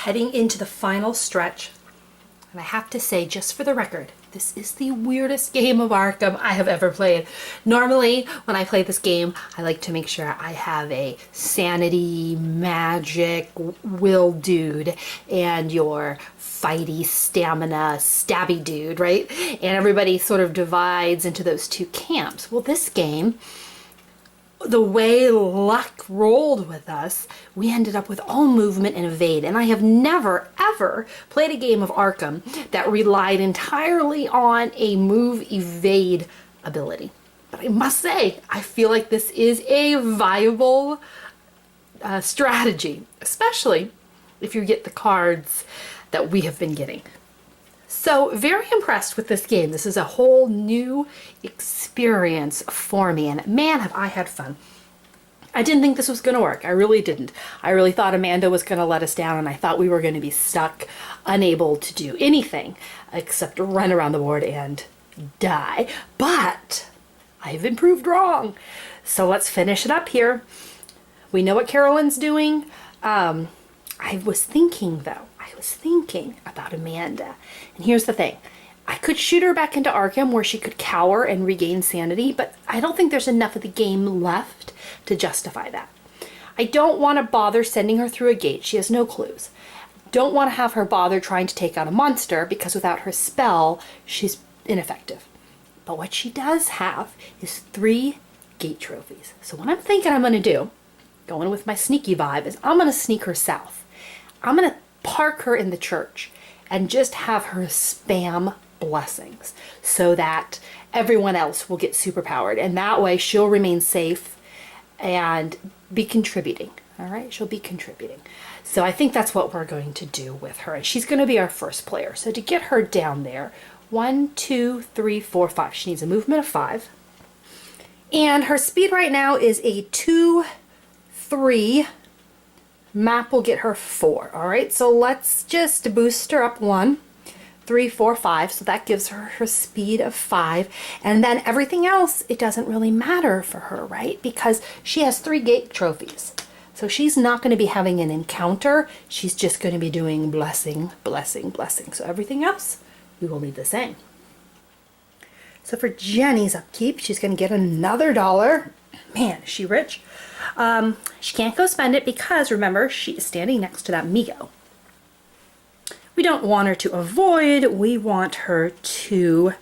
heading into the final stretch. And I have to say, just for the record, this is the weirdest game of Arkham I have ever played. Normally, when I play this game, I like to make sure I have a sanity, magic, will dude, and your fighty, stamina, stabby dude, right? And everybody sort of divides into those two camps. Well, this game, the way luck rolled with us, we ended up with all movement and evade. And I have never, ever played a game of Arkham that relied entirely on a move evade ability. But I must say, I feel like this is a viable strategy, especially if you get the cards that we have been getting. So very impressed with this game. This is a whole new experience for me, and man, have I had fun. I didn't think this was going to work. I really didn't. I really thought Amanda was going to let us down, and I thought we were going to be stuck, unable to do anything except run around the board and die. But I've been proved wrong. So let's finish it up here. We know what Carolyn's doing. I was thinking, though, about Amanda. And here's the thing. I could shoot her back into Arkham where she could cower and regain sanity, but I don't think there's enough of the game left to justify that. I don't want to bother sending her through a gate. She has no clues. Don't want to have her bother trying to take out a monster because without her spell, she's ineffective. But what she does have is 3 gate trophies. So what I'm thinking I'm going to do, going with my sneaky vibe, is I'm going to sneak her south. I'm going to park her in the church and just have her spam blessings so that everyone else will get superpowered, and that way she'll remain safe and be contributing. All right, she'll be contributing. So I think that's what we're going to do with her, and she's going to be our first player. So to get her down there, 1, 2, 3, 4, 5. She needs a movement of 5, and her speed right now is a 2, 3. Map will get her 4. All right, so let's just boost her up 1, 3, 4, 5. So that gives her her speed of 5. And then everything else, it doesn't really matter for her, right? Because she has 3 gate trophies. So she's not going to be having an encounter. She's just going to be doing blessing, blessing, blessing. So everything else, we will leave the same. So for Jenny's upkeep, she's going to get another $1. Man, is she rich? She can't go spend it because, remember, she is standing next to that Migo. We don't want her to avoid, we want her to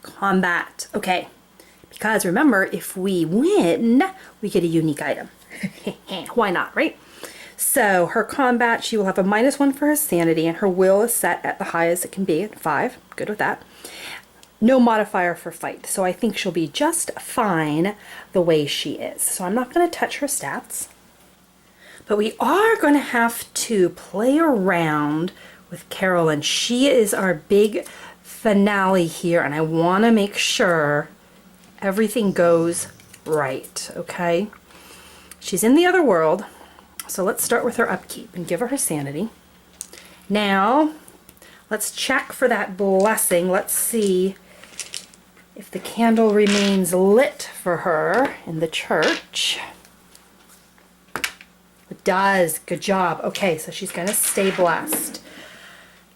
combat. Okay, because remember, if we win, we get a unique item. Why not, right? So her combat, she will have a -1 for her sanity, and her will is set at the highest it can be at 5. Good with that. No modifier for fight, so I think she'll be just fine the way she is. So I'm not going to touch her stats, but we are going to have to play around with Carolyn. She is our big finale here, and I want to make sure everything goes right, okay? She's in the other world, so let's start with her upkeep and give her her sanity. Now, let's check for that blessing. Let's see if the candle remains lit for her in the church. It does. Good job. Okay, so she's going to stay blessed.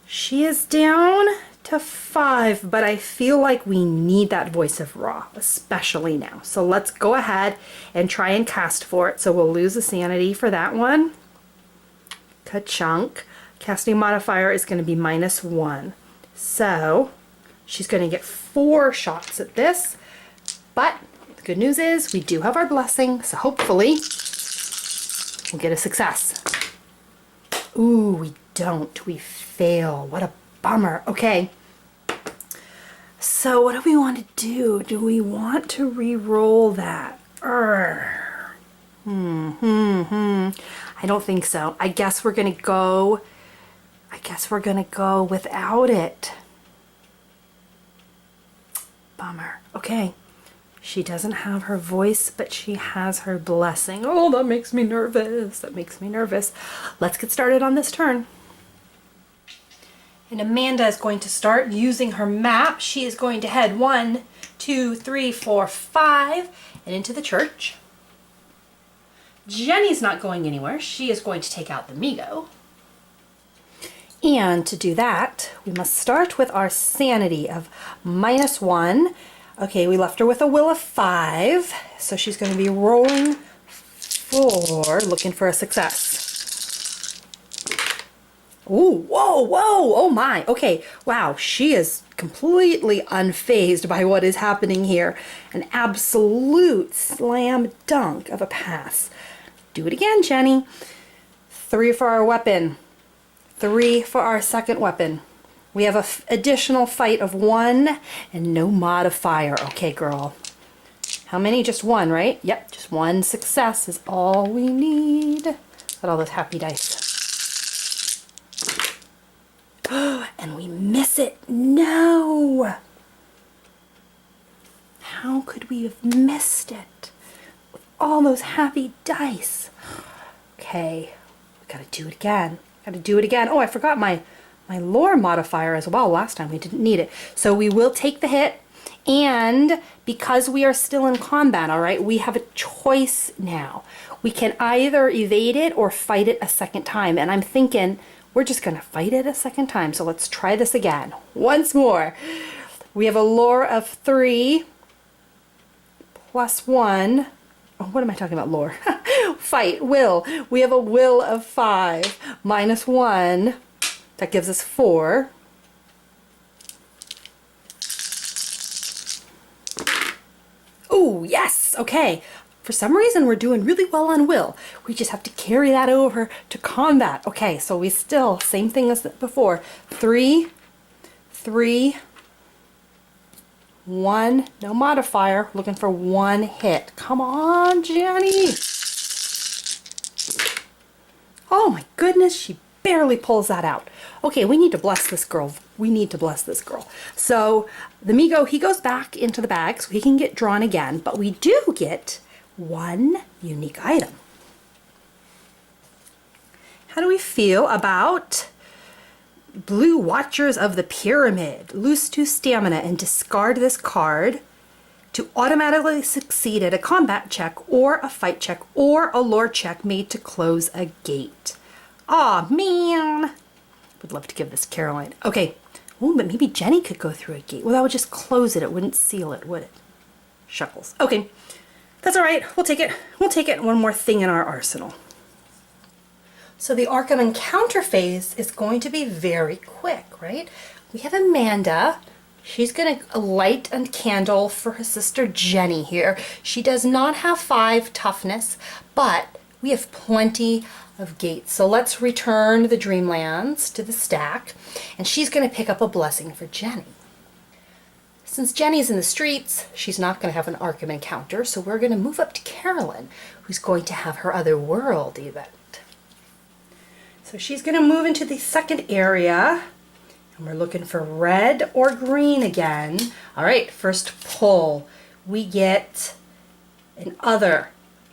She is down to 5, but I feel like we need that voice of Ra, especially now. So let's go ahead and try and cast for it. So we'll lose the sanity for that one. Ka-chunk. Casting modifier is going to be -1. So she's going to get 4 shots at this, but the good news is we do have our blessing, so hopefully we'll get a success. Ooh, we don't. We fail. What a bummer. Okay. So what do we want to do? Do we want to re-roll that? I don't think so. I guess we're going to go without it. Bummer. Okay. She doesn't have her voice, but she has her blessing. Oh, that makes me nervous. That makes me nervous. Let's get started on this turn. And Amanda is going to start using her map. She is going to head 1, 2, 3, 4, 5, and into the church. Jenny's not going anywhere. She is going to take out the Migo. And to do that, we must start with our sanity of -1. Okay, we left her with a will of 5, so she's going to be rolling 4, looking for a success. Ooh, whoa, whoa, oh my. Okay, wow, she is completely unfazed by what is happening here. An absolute slam dunk of a pass. Do it again, Jenny. 3 for our weapon. 3 for our second weapon. We have an additional fight of 1 and no modifier. Okay, girl. How many? Just 1, right? Yep, just 1 success is all we need. Look at all those happy dice. And we miss it. No! How could we have missed it? With all those happy dice. Okay, we gotta do it again. Gotta do it again. Oh, I forgot my lore modifier as well. Last time we didn't need it. So we will take the hit, and because we are still in combat, all right, we have a choice now. We can either evade it or fight it a second time. And I'm thinking we're just gonna fight it a second time. So let's try this again. Once more. We have a lore of 3 plus 1. Oh, what am I talking about? Lore. Fight, will. We have a will of 5 minus 1. That gives us 4. Ooh, yes. Okay. For some reason, we're doing really well on will. We just have to carry that over to combat. Okay, so we still, same thing as before. 3, 3, 1, no modifier, looking for 1 hit. Come on, Jenny. Oh my goodness, she barely pulls that out. Okay, we need to bless this girl. We need to bless this girl. So the Migo, he goes back into the bag so he can get drawn again, but we do get 1 unique item. How do we feel about Blue Watchers of the Pyramid? Lose 2 stamina and discard this card to automatically succeed at a combat check or a fight check or a lore check made to close a gate. Aw, man. Would love to give this Carolyn. Okay. Oh, but maybe Jenny could go through a gate. Well, that would just close it. It wouldn't seal it, would it? Shuckles. Okay. That's all right. We'll take it. We'll take it. One more thing in our arsenal. So the Arkham encounter phase is going to be very quick, right? We have Amanda. She's going to light a candle for her sister Jenny here. She does not have 5 toughness, but we have plenty of gates. So let's return the Dreamlands to the stack, and she's going to pick up a blessing for Jenny. Since Jenny's in the streets, she's not going to have an Arkham encounter, so we're going to move up to Carolyn, who's going to have her other world event. So she's going to move into the second area, and we're looking for red or green again. All right, first pull. We get an other.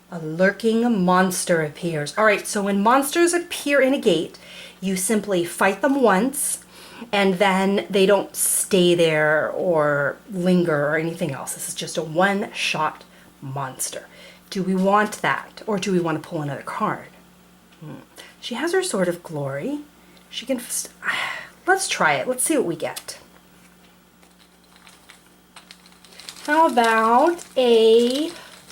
A lurking monster appears. All right, so when monsters appear in a gate, you simply fight them once, and then they don't stay there or linger or anything else. This is just a one-shot monster. Do we want that, or do we want to pull another card? She has her Sword of Glory. She can... Let's try it. Let's see what we get. How about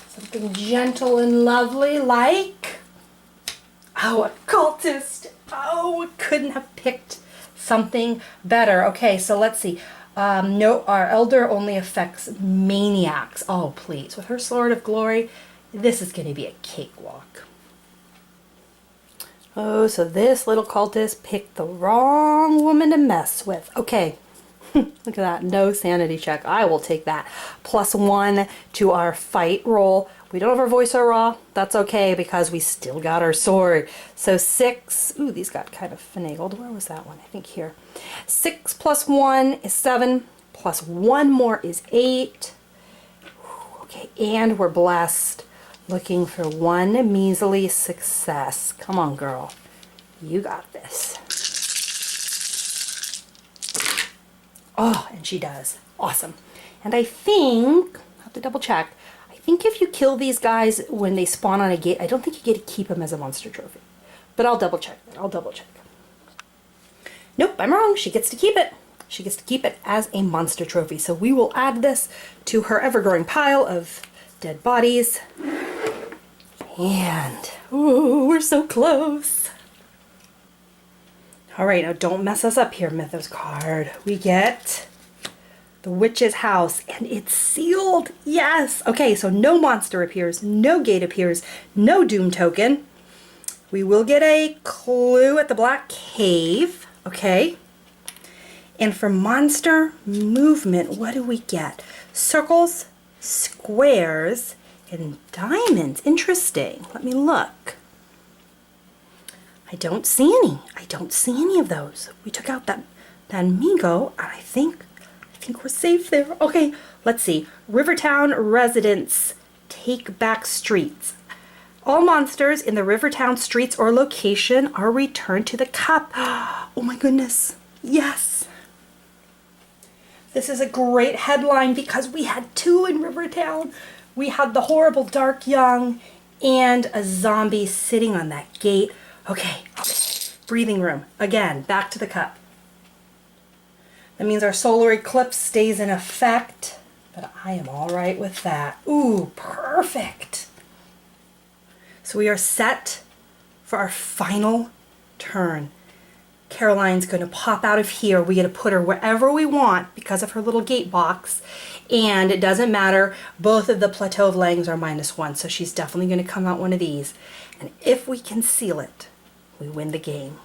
something gentle and lovely like... Oh, a cultist. Oh, couldn't have picked something better. Okay, so let's see. No, our elder only affects maniacs. Oh, please. With her Sword of Glory, this is going to be a cakewalk. Oh, so this little cultist picked the wrong woman to mess with. Okay. Look at that. No sanity check. I will take that. +1 to our fight roll. We don't have our voice or raw. That's okay because we still got our sword. So 6. Ooh, these got kind of finagled. Where was that one? I think here. 6 + 1 is 7. +1 more is 8. Okay, and we're blessed. Looking for 1 measly success. Come on, girl. You got this. Oh, and she does. Awesome. And I think, I'll have to double check, I think if you kill these guys when they spawn on a gate, I don't think you get to keep them as a monster trophy. But I'll double check that. I'll double check. Nope, I'm wrong. She gets to keep it. She gets to keep it as a monster trophy. So we will add this to her ever-growing pile of dead bodies. And, ooh, we're so close. All right, now don't mess us up here, Mythos card. We get the witch's house, and it's sealed. Yes. Okay, so no monster appears, no gate appears, no doom token. We will get a clue at the black cave. Okay. And for monster movement, what do we get? Circles, squares, and diamonds. Interesting. Let me look. I don't see any. I don't see any of those. We took out that Migo, and I think we're safe there. Okay, let's see. Rivertown residents take back streets. All monsters in the Rivertown streets or location are returned to the cup. Oh my goodness. Yes. This is a great headline because we had two in Rivertown. We had the horrible Dark Young and a zombie sitting on that gate. Okay. Breathing room. Again, back to the cup. That means our solar eclipse stays in effect, but I am all right with that. Ooh, perfect. So we are set for our final turn. Caroline's going to pop out of here. We get to put her wherever we want because of her little gate box. And it doesn't matter. Both of the Plateau of Langs are -1. So she's definitely going to come out one of these. And if we can seal it, we win the game.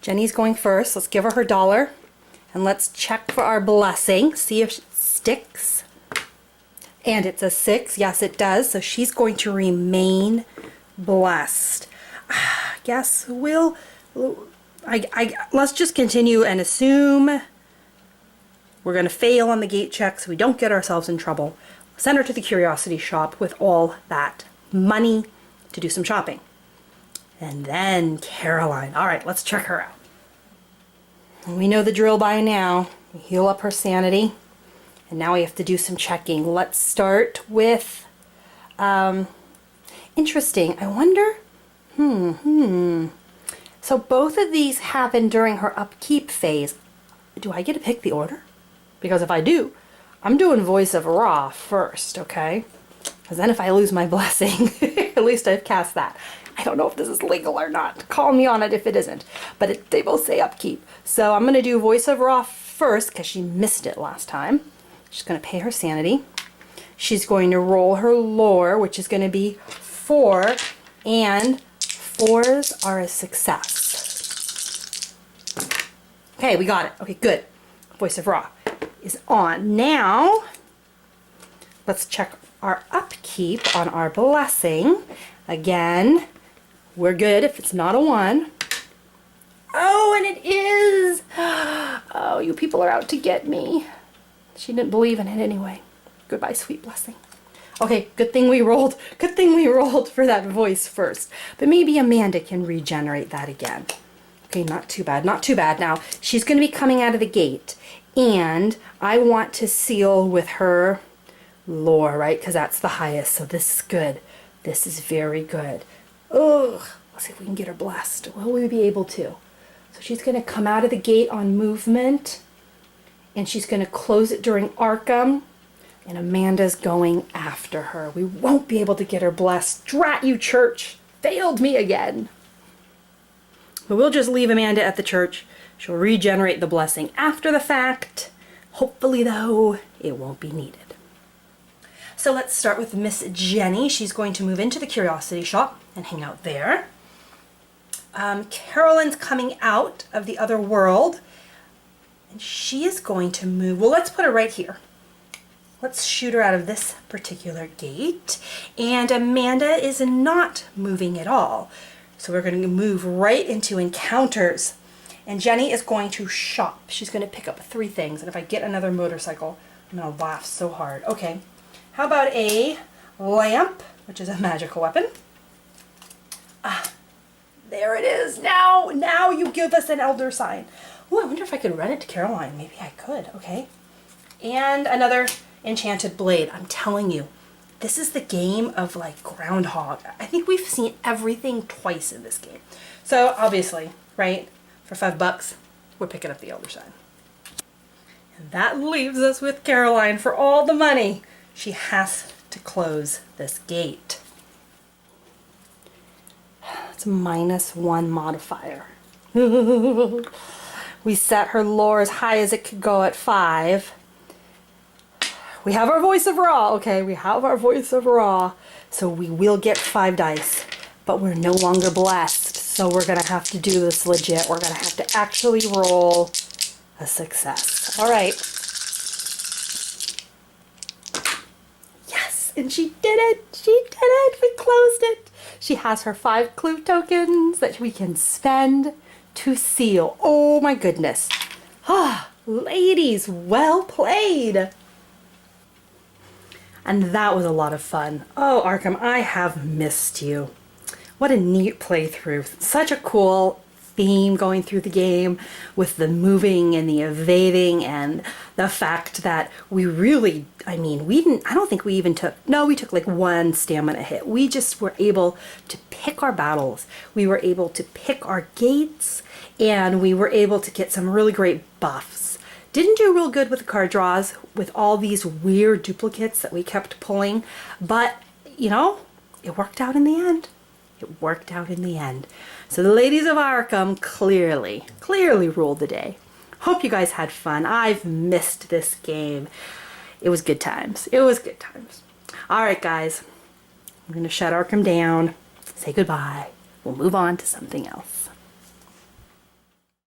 Jenny's going first. Let's give her her $1. And let's check for our blessing. See if it sticks. And it's a 6. Yes, it does. So she's going to remain blessed. Guess let's just continue and assume we're going to fail on the gate check so we don't get ourselves in trouble. Send her to the curiosity shop with all that money to do some shopping. And then Caroline. All right, let's check her out. We know the drill by now. We heal up her sanity. And now we have to do some checking. Let's start with, interesting. I wonder, So both of these happen during her upkeep phase. Do I get to pick the order? Because if I do, I'm doing Voice of Ra first, okay? Because then if I lose my blessing, at least I've cast that. I don't know if this is legal or not. Call me on it if it isn't. But they both say upkeep. So I'm going to do Voice of Ra first because she missed it last time. She's going to pay her sanity. She's going to roll her lore, which is going to be 4. And 4s are a success. Okay, we got it. Okay, good. Voice of Ra is on. Now, let's check our upkeep on our blessing. Again, we're good if it's not a 1. Oh, and it is! Oh, you people are out to get me. She didn't believe in it anyway. Goodbye, sweet blessing. Okay, good thing we rolled. Good thing we rolled for that voice first. But maybe Amanda can regenerate that again. Okay, not too bad. Not too bad. Now, she's going to be coming out of the gate. And I want to seal with her lore, right? Because that's the highest. So this is good. This is very good. Ugh. Let's see if we can get her blessed. Will we be able to? So she's going to come out of the gate on movement. And she's going to close it during Arkham. And Amanda's going after her. We won't be able to get her blessed. Drat you, church. Failed me again. But we'll just leave Amanda at the church. She'll regenerate the blessing after the fact. Hopefully, though, it won't be needed. So let's start with Miss Jenny. She's going to move into the curiosity shop and hang out there. Carolyn's coming out of the other world. And she is going to move. Well, let's put her right here. Let's shoot her out of this particular gate. And Amanda is not moving at all. So we're going to move right into encounters. And Jenny is going to shop. She's going to pick up 3 things. And if I get another motorcycle, I'm going to laugh so hard. Okay. How about a lamp, which is a magical weapon? Ah, there it is. Now you give us an elder sign. Oh, I wonder if I could run it to Caroline. Maybe I could. Okay. And another enchanted blade. I'm telling you, this is the game of like Groundhog. I think we've seen everything twice in this game. So obviously, right, For $5, we're picking up the elder sign. And that leaves us with Caroline for all the money. She has to close this gate. It's a -1 modifier. We set her lore as high as it could go at 5. We have our voice of Ra, okay? We have our voice of Ra. So we will get 5 dice, but we're no longer blessed. So we're gonna have to do this legit. We're gonna have to actually roll a success. All right. Yes, and she did it. She did it. We closed it. She has her 5 clue tokens that we can spend to seal. Oh my goodness. Ah, ladies, well played. And that was a lot of fun. Oh, Arkham, I have missed you. What a neat playthrough. Such a cool theme going through the game with the moving and the evading and the fact that we really, I don't think we even took, no, we took like 1 stamina hit. We just were able to pick our battles. We were able to pick our gates, and we were able to get some really great buffs. Didn't do real good with the card draws with all these weird duplicates that we kept pulling, but you know, it worked out in the end. It worked out in the end. So the ladies of Arkham clearly ruled the day. Hope you guys had fun. I've missed this game. It was good times. It was good times. All right, guys. I'm going to shut Arkham down, say goodbye. We'll move on to something else.